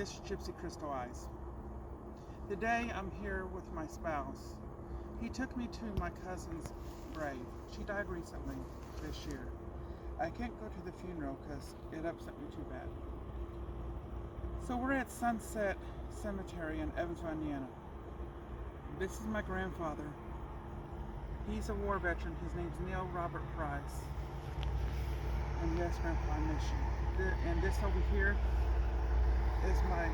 This is Gypsy Crystal Eyes. Today I'm here with my spouse. He took me to my cousin's grave. She died recently this year. I can't go to the funeral because it upset me too bad. So we're at Sunset Cemetery in Evansville, Indiana. This is my grandfather. He's a war veteran. His name's Neil Robert Price. And yes, Grandpa, I miss you. And this over here is my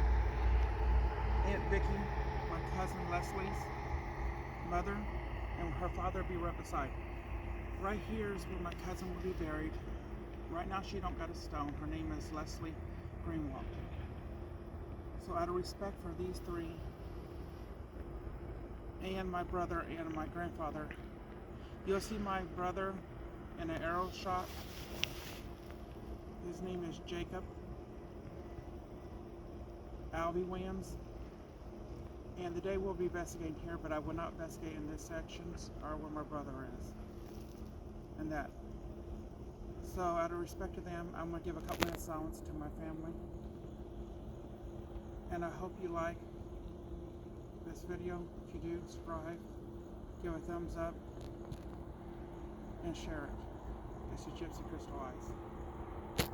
Aunt Vicky, my cousin Leslie's mother, and her father will be right beside. Right here is where my cousin will be buried. Right now she don't got a stone. Her name is Leslie Greenwald. So out of respect for these three, and my brother and my grandfather, you'll see my brother in an arrow shot. His name is Jacob Albie Williams. And today we'll be investigating here, but I will not investigate in this sections or where my brother is. And that. So out of respect to them, I'm going to give a couple minutes silence to my family. And I hope you like this video. If you do, subscribe, give a thumbs up, and share it. This is Gypsy Crystal Eyes.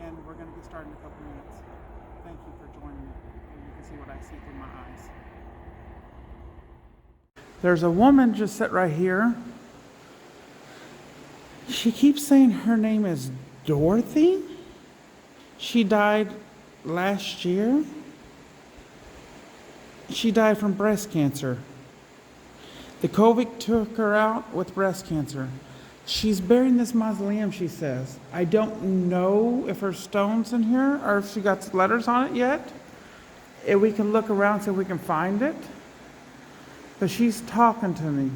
And we're going to get started in a couple minutes. Thank you for joining me. And you can see what I see through my eyes. There's a woman just sitting right here. She keeps saying her name is Dorothy. She died last year. She died from breast cancer. The COVID took her out with breast cancer. She's buried in this mausoleum, she says. I don't know if her stone's in here or if she got letters on it yet. If we can look around so we can find it. But she's talking to me.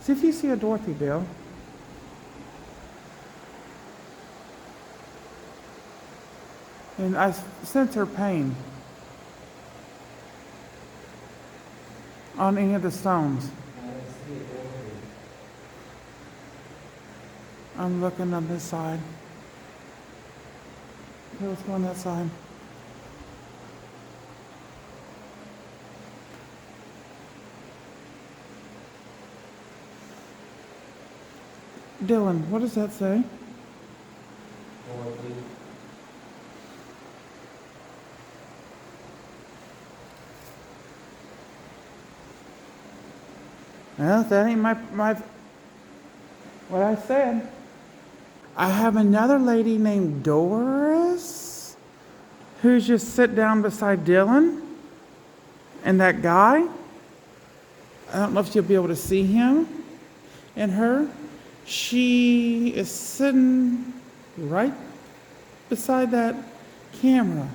See if you see a Dorothy, Bill. And I sense her pain on any of the stones. I'm looking on this side. Okay, let's go on that side. Dylan, what does that say? Well, that ain't my what I said. I have another lady named Doris who's just sit down beside Dylan and that guy. I don't know if you'll be able to see him and her. She is sitting right beside that camera.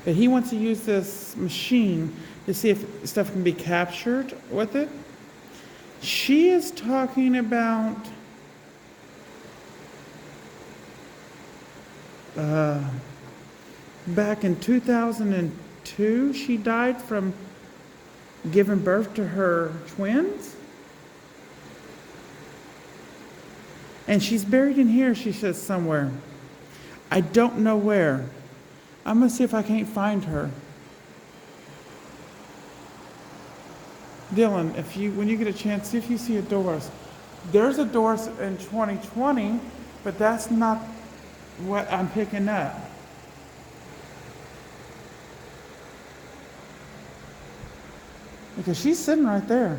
But he wants to use this machine to see if stuff can be captured with it. She is talking about back in 2002, she died from giving birth to her twins. And she's buried in here, she says, somewhere. I don't know where. I'm going to see if I can't find her. Dylan, when you get a chance, see if you see a Doris. There's a Doris in 2020, but that's not what I'm picking up. Because she's sitting right there.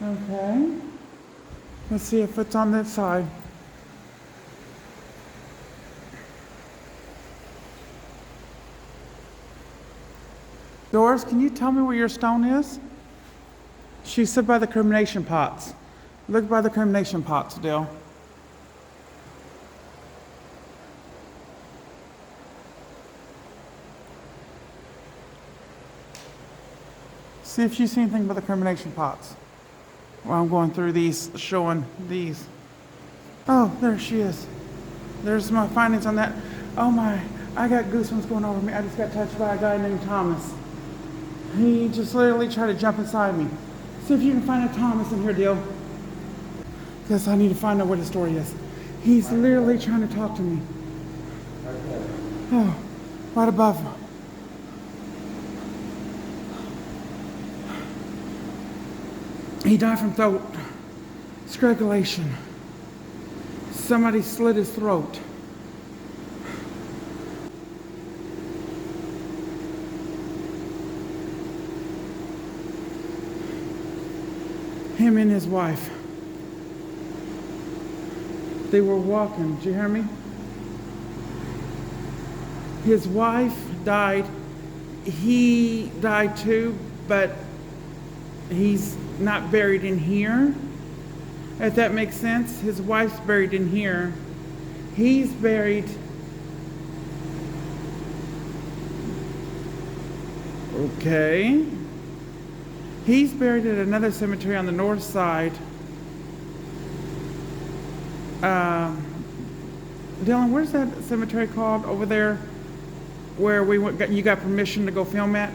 Okay. Let's see if it's on this side. Doris, can you tell me where your stone is? She said by the cremation pots. Look by the cremation pots, Dale. See if you see anything by the cremation pots. While I'm going through these, showing these. Oh, there she is. There's my findings on that. Oh my, I got goosebumps going over me. I just got touched by a guy named Thomas. He just literally tried to jump inside me. See if you can find a Thomas in here, Dale. Yes, I need to find out what his story is. He's literally trying to talk to me. Oh, right above. He died from throat strangulation. Somebody slit his throat. Him and his wife. They were walking. Did you hear me? His wife died. He died too, but he's not buried in here. If that makes sense. His wife's buried in here. He's buried. Okay. He's buried at another cemetery on the north side. Dylan, where's that cemetery called over there where you got permission to go film at?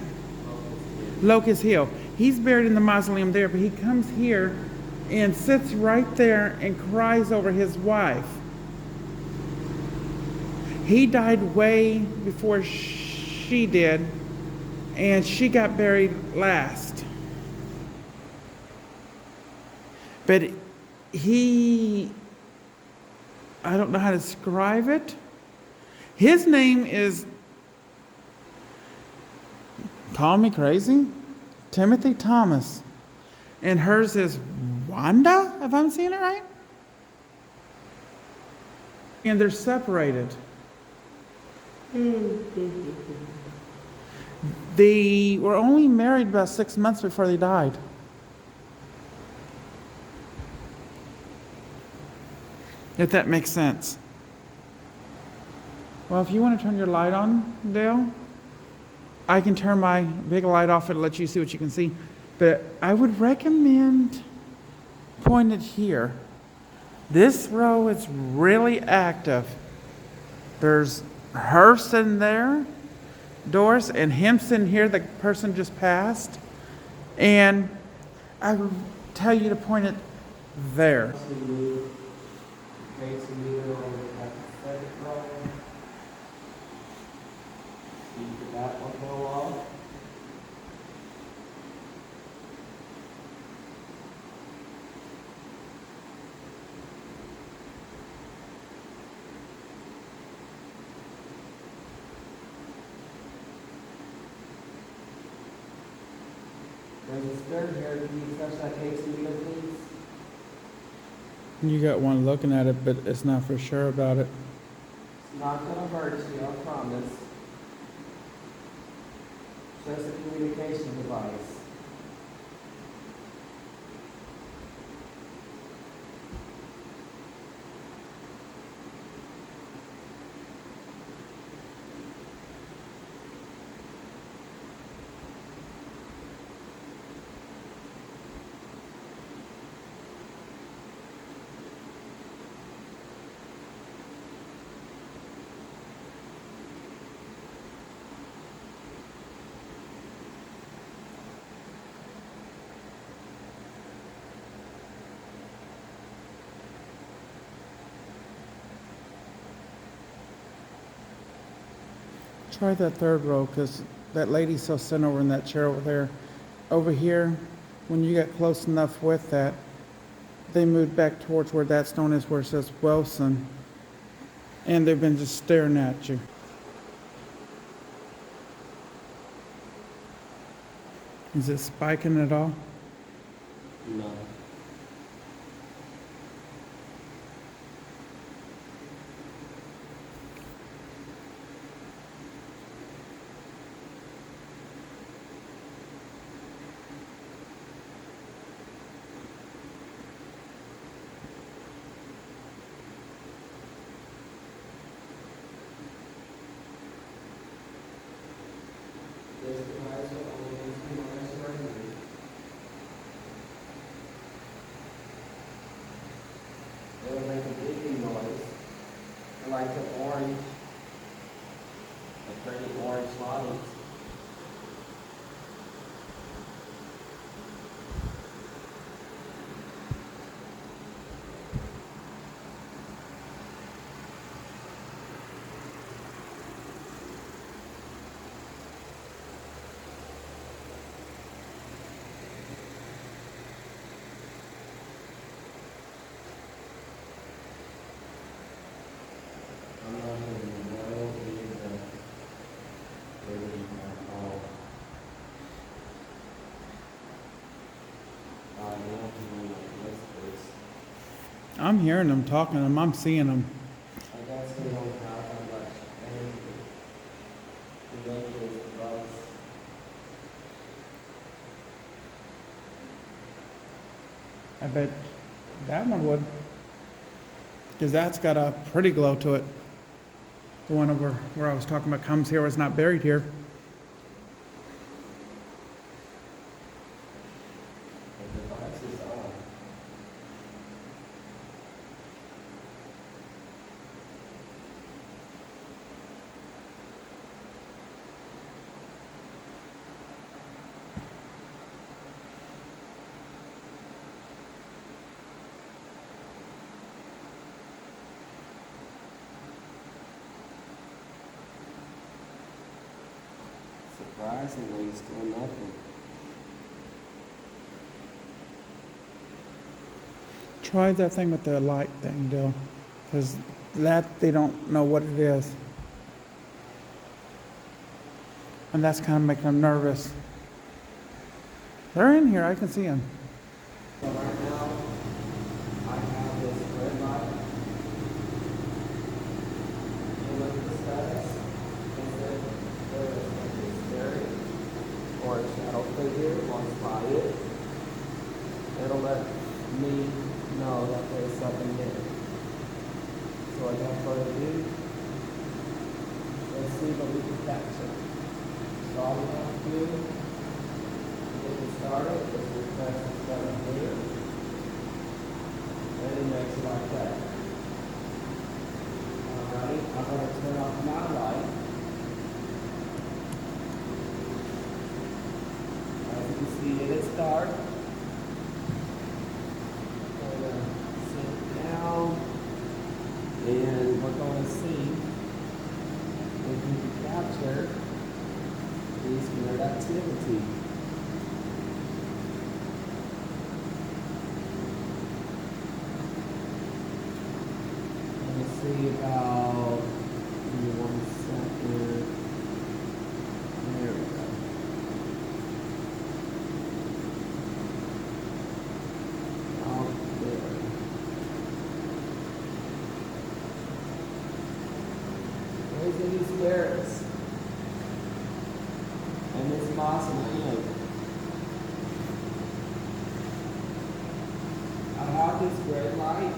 Locust Hill. He's buried in the mausoleum there, but he comes here and sits right there and cries over his wife. He died way before she did, and she got buried last. But I don't know how to describe it. His name is, call me crazy, Timothy Thomas. And hers is Wanda, if I'm saying it right. And they're separated. They were only married about 6 months before they died. If that makes sense. Well, if you want to turn your light on, Dale, I can turn my big light off and let you see what you can see. But I would recommend pointed here. This row is really active. There's her sitting there, Doris, and him sitting here, the person just passed. And I would tell you to point it there. There's a skirt here. Can you touch that case wheel, please? You got one looking at it, but it's not for sure about it. It's not going to hurt you, I promise. Just a communication device. Try that third row, because that lady's still sitting over in that chair over there. Over here, when you get close enough with that, they moved back towards where that stone is, where it says Wilson. And they've been just staring at you. Is it spiking at all? No. Like the orange, the pretty orange bottoms. They're gonna be paranormal. I don't know if you want to whispers. I'm hearing them, talking to them, I'm seeing them. I guess we don't have that much energy. The angels above us. I bet that one would. Because that's got a pretty glow to it. The one over where I was talking about comes here, is not buried here. The device is on. Surprisingly, still nothing. Try that thing with the light thing, Dill. Because that, they don't know what it is. And that's kind of making them nervous. They're in here, I can see them. So right now, I have this red light. And look at the status. Is that there is a spirit or a shadow figure walks by it. It'll let me know that there's something there. So without further ado, let's see what we can capture. So all we have to do to get it started is we press this button here. And it makes it like that. Alright, I'm going to turn off my light. As you can see, it is dark. We're going to sit down. And we're going to see if we can capture these weird activity. Let me see about, give me 1 second. There we go. Out there. There's any spirits. And it's moss and land. I have this red light.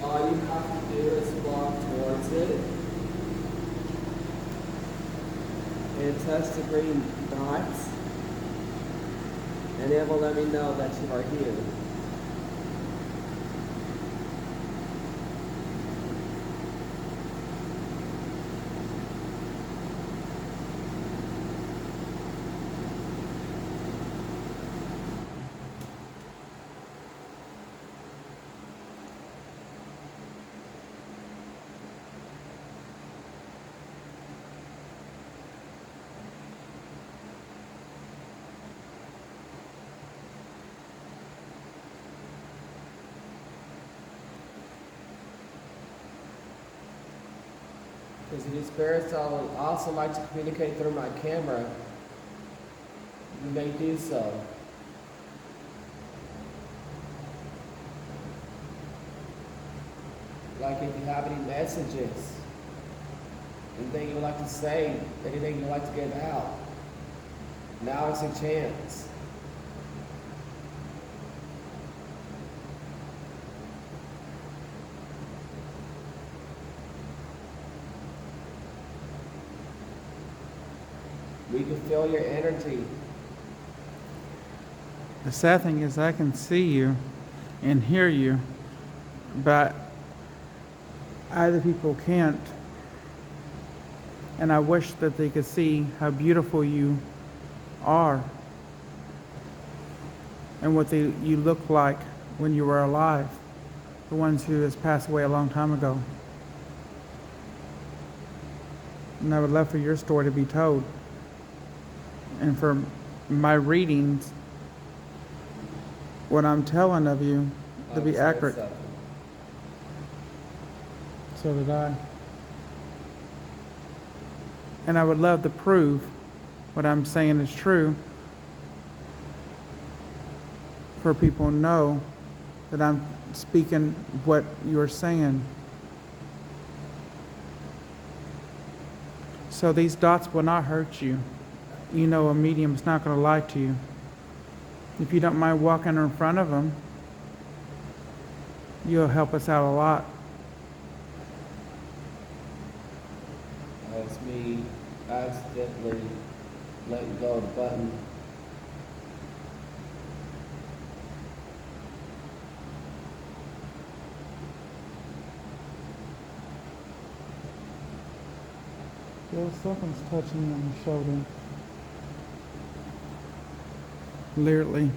All you have to do is walk towards it and touch the green dots, and it will let me know that you are here. Because these spirits also like to communicate through my camera. You may do so. Like if you have any messages, anything you would like to say, anything you'd like to get out, now is a chance. We can feel your energy. The sad thing is I can see you and hear you, but other people can't. And I wish that they could see how beautiful you are and what you look like when you were alive, the ones who has passed away a long time ago. And I would love for your story to be told. And for my readings, what I'm telling of you, to be accurate. So did I. And I would love to prove what I'm saying is true for people to know that I'm speaking what you're saying. So these dots will not hurt you. You know a medium is not going to lie to you. If you don't mind walking in front of them, you'll help us out a lot. That's me accidentally letting go of the button. There's something's touching me on the shoulder. Literally.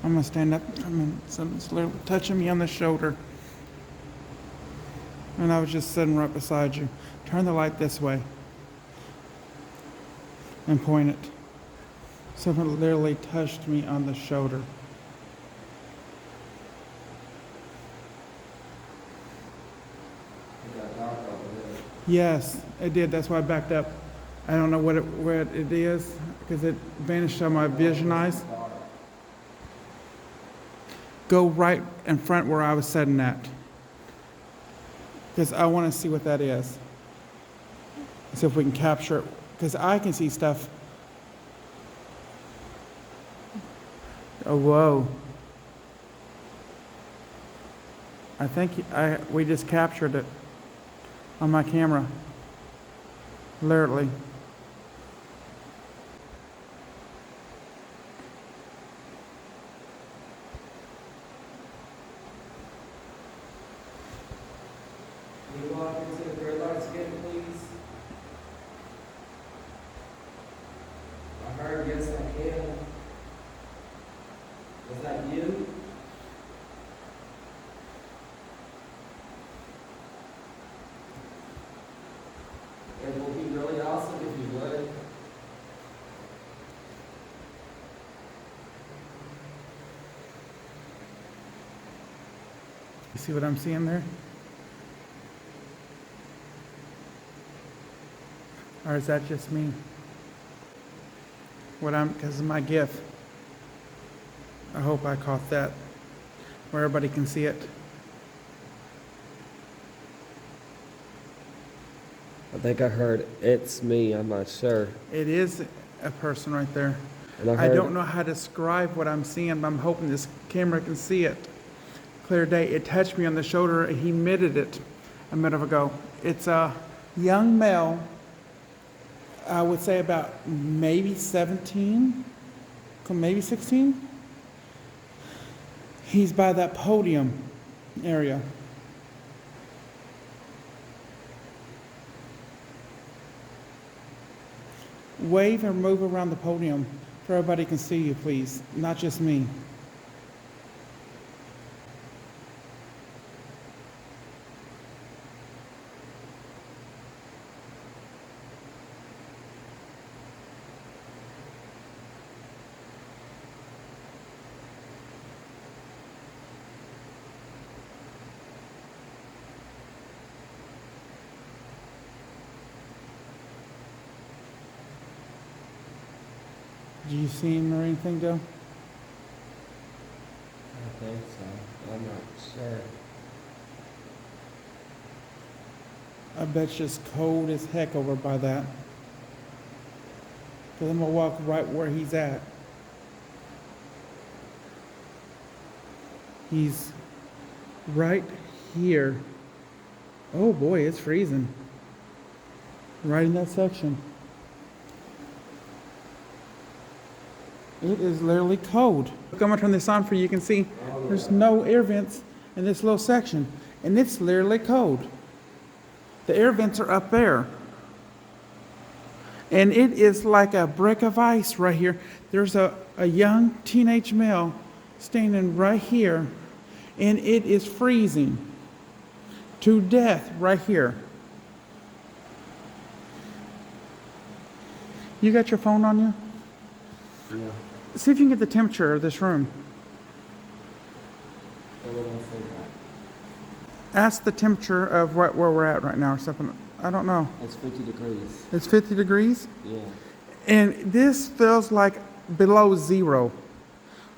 I'm gonna stand up. Something's literally touching me on the shoulder. And I was just sitting right beside you. Turn the light this way. And point it. Something literally touched me on the shoulder. Yes, it did. That's why I backed up. I don't know what it is because it vanished on my vision eyes. Go right in front where I was sitting at because I want to see what that is. See if we can capture it because I can see stuff. Oh, whoa. I think we just captured it on my camera. Literally. Can you walk into the grid lights again, please? I heard yes, I can. Was that you? It will be really awesome if you would. You see what I'm seeing there? Or is that just me? Because of my gift. I hope I caught that where everybody can see it. I think I heard it's me, I'm not sure. It is a person right there. And I don't know how to describe what I'm seeing, but I'm hoping this camera can see it. Clear day. It touched me on the shoulder. He emitted it a minute ago. It's a young male. I would say about maybe 17, maybe 16. He's by that podium area. Wave or move around the podium so everybody can see you, please. Not just me. Do you see him or anything, Joe? I think so. I'm not sure. I bet it's just cold as heck over by that. Because I'm going to walk right where he's at. He's right here. Oh boy, it's freezing. Right in that section. It is literally cold. Look, I'm going to turn this on for you. You can see there's no air vents in this little section. And it's literally cold. The air vents are up there. And it is like a brick of ice right here. There's a young teenage male standing right here. And it is freezing to death right here. You got your phone on you? Yeah. See if you can get the temperature of this room. Ask the temperature of where we're at right now or something. I don't know. It's 50 degrees. It's 50 degrees? Yeah. And this feels like below zero.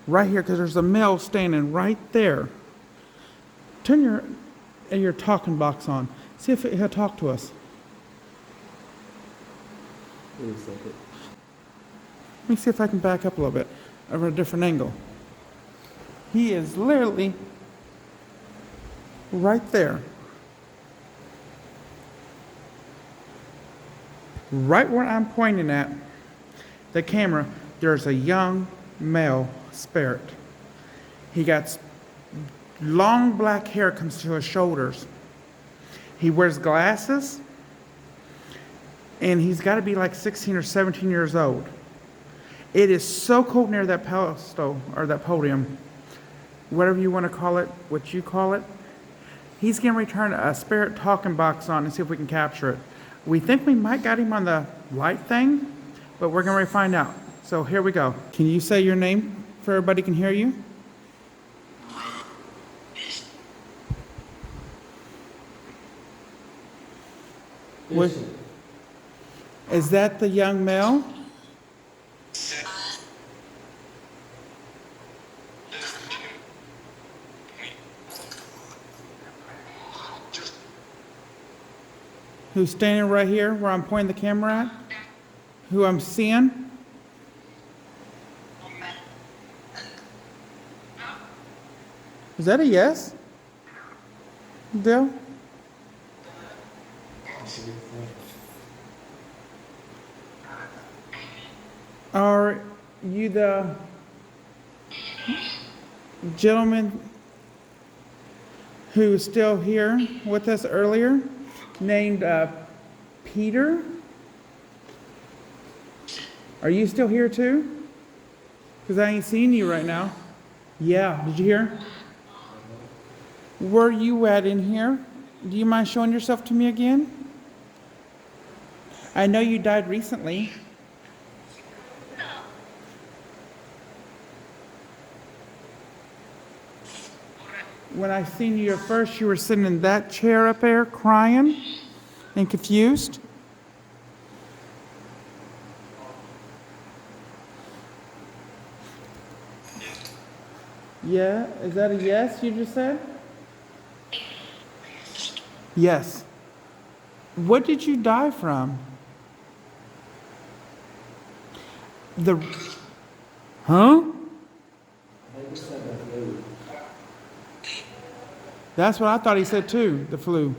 Right here, because there's a male standing right there. Turn your talking box on. See if he'll talk to us. Wait a second. Let me see if I can back up a little bit over a different angle. He is literally right there. Right where I'm pointing at the camera, there's a young male spirit. He got long black hair comes to his shoulders. He wears glasses, and he's got to be like 16 or 17 years old. It is so cold near that pedestal or that podium, whatever you want to call it, what you call it. He's going to return a spirit talking box on and see if we can capture it. We think we might got him on the light thing, but we're going to find out. So here we go. Can you say your name so everybody can hear you? What, is that the young male? Who's standing right here where I'm pointing the camera at? Who I'm seeing? Is that a yes? Bill? Are you the gentleman who was still here with us earlier, named Peter? Are you still here too? Because I ain't seen you right now. Yeah, did you hear? Where you at in here? Do you mind showing yourself to me again? I know you died recently. When I seen you at first, you were sitting in that chair up there crying and confused. Yeah, is that a yes you just said? Yes. What did you die from? Huh? That's what I thought he said too, the flu.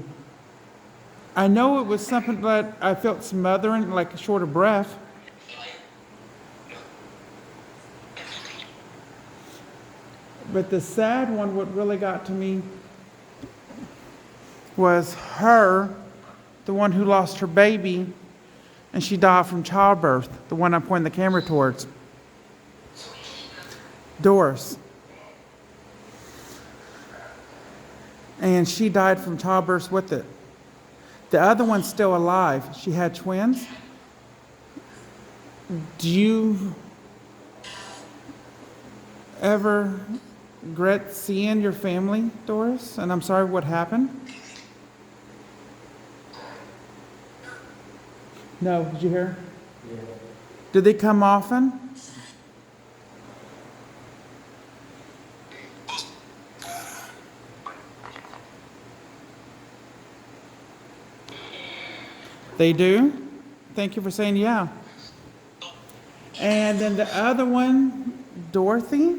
I know it was something that I felt smothering, like short of breath. But the sad one, what really got to me was her, the one who lost her baby, and she died from childbirth, the one I'm pointing the camera towards. Doris. And she died from childbirth with it. The other one's still alive. She had twins. Do you ever regret seeing your family, Doris? And I'm sorry, what happened? No, did you hear? Yeah. Did they come often? They do? Thank you for saying yeah. And then the other one, Dorothy,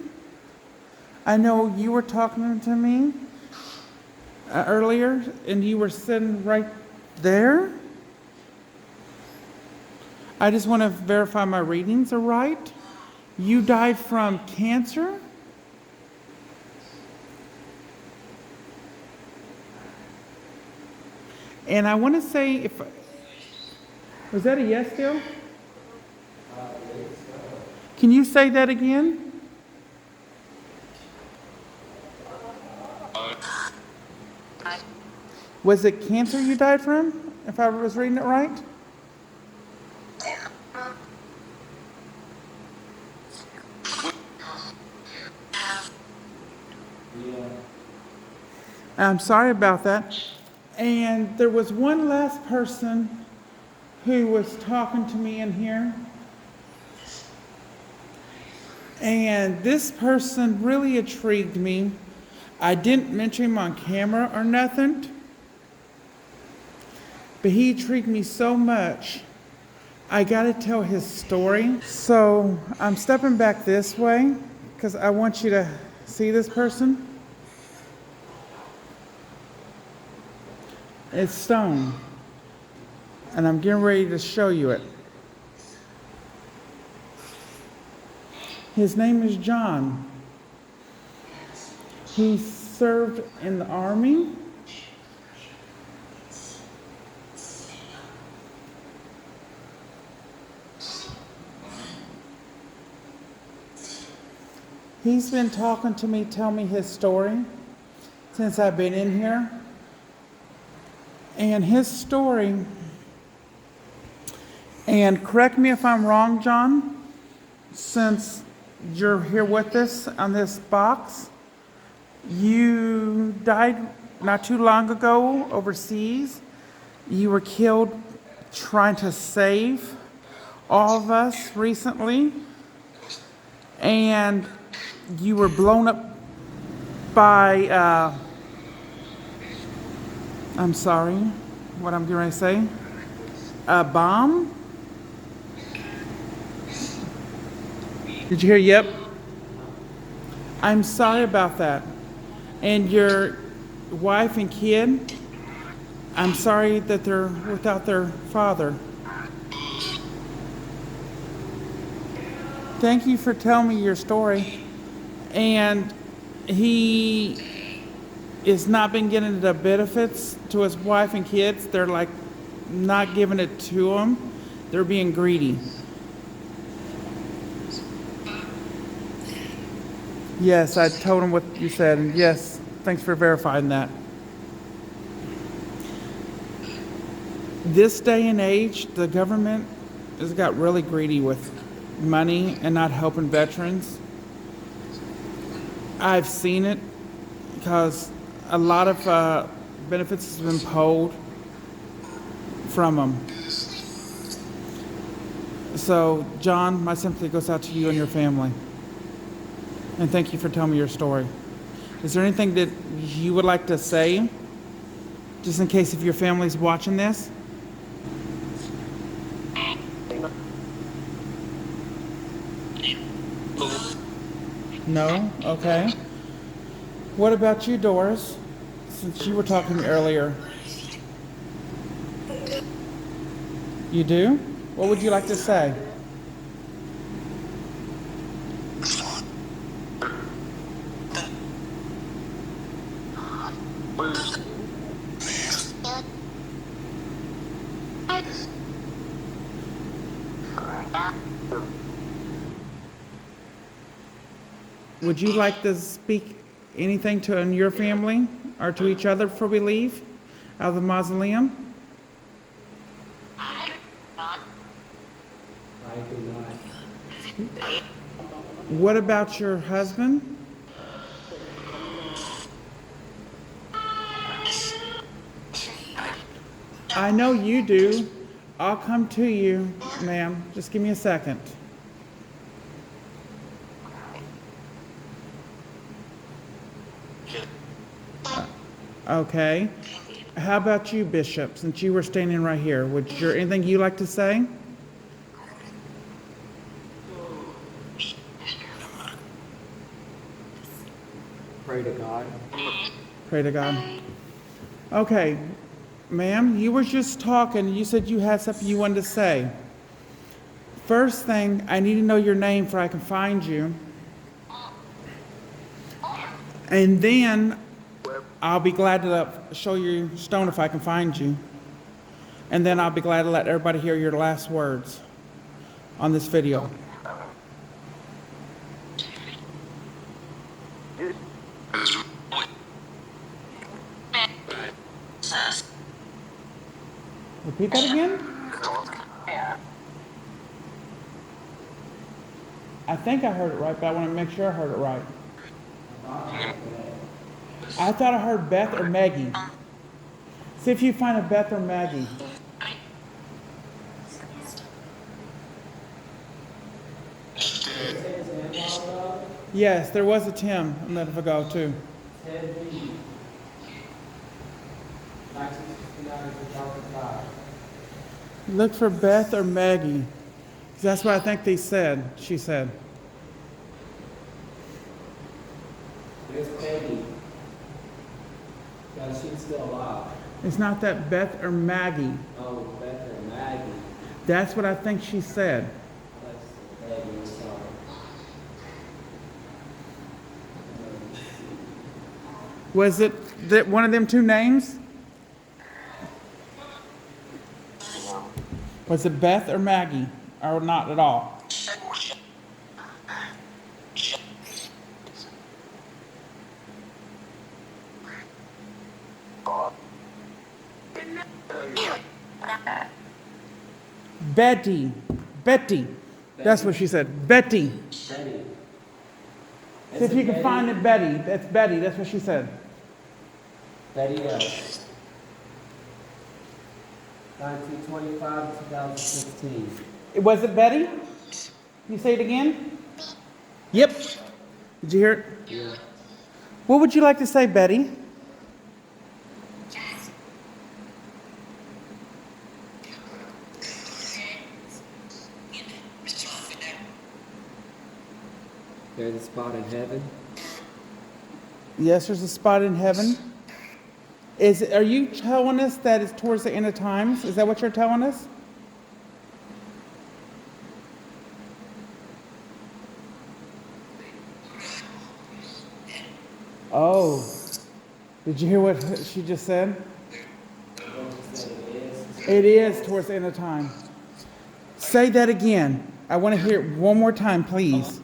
I know you were talking to me earlier, and you were sitting right there. I just want to verify my readings are right. You died from cancer? And I want to say, was that a yes still? Can you say that again? Was it cancer you died from, if I was reading it right? I'm sorry about that. And there was one last person who was talking to me in here. And this person really intrigued me. I didn't mention him on camera or nothing, but he intrigued me so much. I gotta tell his story. So I'm stepping back this way because I want you to see this person. It's stone. And I'm getting ready to show you it. His name is John. He served in the army. He's been talking to me, tell me his story since I've been in here. And his story, and correct me if I'm wrong, John, since you're here with us on this box, you died not too long ago overseas. You were killed trying to save all of us recently. And you were blown up by, I'm sorry, what I'm going to say, a bomb? Did you hear yep? I'm sorry about that. And your wife and kid, I'm sorry that they're without their father. Thank you for telling me your story. And he is not been getting the benefits to his wife and kids. They're like not giving it to him. They're being greedy. Yes, I told him what you said, and yes, thanks for verifying that. This day and age, the government has got really greedy with money and not helping veterans. I've seen it because a lot of benefits has been pulled from them. So, John, my sympathy goes out to you and your family. And thank you for telling me your story. Is there anything that you would like to say, just in case if your family's watching this? No? Okay. What about you, Doris? Since you were talking to me earlier. You do? What would you like to say? Would you like to speak anything to your family or to each other before we leave out of the mausoleum? I do not. What about your husband? I know you do. I'll come to you, ma'am. Just give me a second. Okay. How about you, Bishop, since you were standing right here? Would there anything you'd like to say? Pray to God. Pray to God. Okay. Ma'am, you were just talking. You said you had something you wanted to say. First thing, I need to know your name so I can find you. And then I'll be glad to show you stone if I can find you. And then I'll be glad to let everybody hear your last words on this video. Repeat that again? I think I heard it right, but I want to make sure I heard it right. I thought I heard Beth or Maggie. See if you find a Beth or Maggie. Yes, there was a Tim a minute ago too. Ted B. 1969 to 2005. Look for Beth or Maggie. 'Cause that's what I think they said. She said. There's Peggy. Yeah, she's still alive. It's not that Beth or Maggie. Oh, Beth and Maggie. That's what I think she said. That's Peggy, sorry. Was it that one of them two names? Was it Beth or Maggie? Or not at all? Betty. Betty. That's what she said. Betty. Betty. See if you can find it, Betty. That's Betty. That's what she said. Betty L. 1925 to 2016. Was it Betty? You say it again? Yep. Did you hear it? Yeah. What would you like to say, Betty? There's a spot in heaven. Yes, there's a spot in heaven. Are you telling us that it's towards the end of times? Is that what you're telling us? Oh. Did you hear what she just said? It is towards the end of time. Say that again. I want to hear it one more time, please.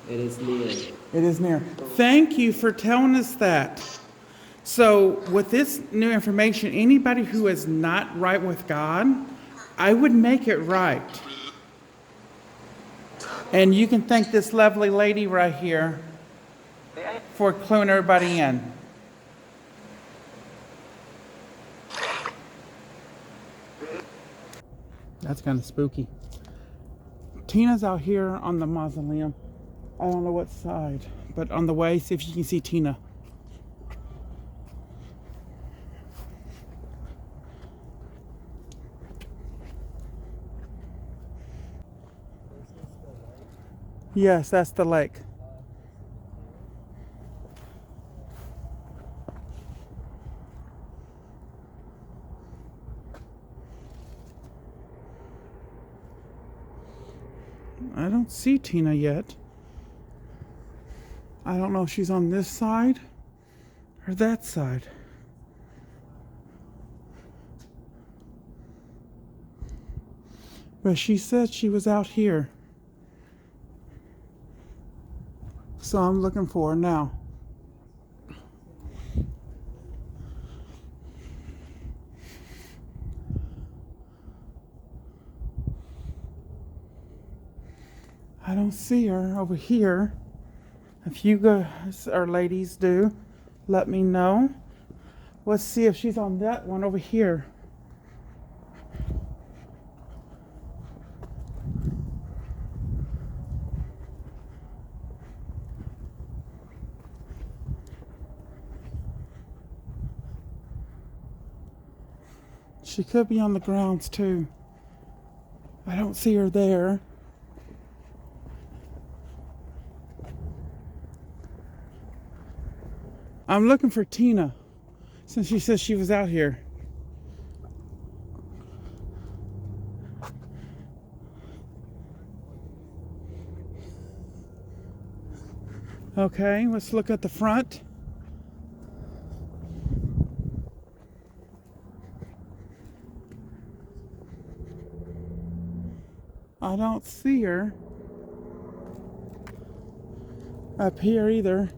It is near. It is near. Thank you for telling us that. So, with this new information, anybody who is not right with God, I would make it right. And you can thank this lovely lady right here for cluing everybody in. That's kind of spooky. Tina's out here on the mausoleum. I don't know what side, but on the way, see if you can see Tina. Yes, that's the lake. I don't see Tina yet. I don't know if she's on this side or that side. But she said she was out here. So I'm looking for her now. I don't see her over here. If you guys or ladies do, let me know. Let's see if she's on that one over here. She could be on the grounds too. I don't see her there. I'm looking for Tina, since she says she was out here. Okay, let's look at the front. I don't see her up here either.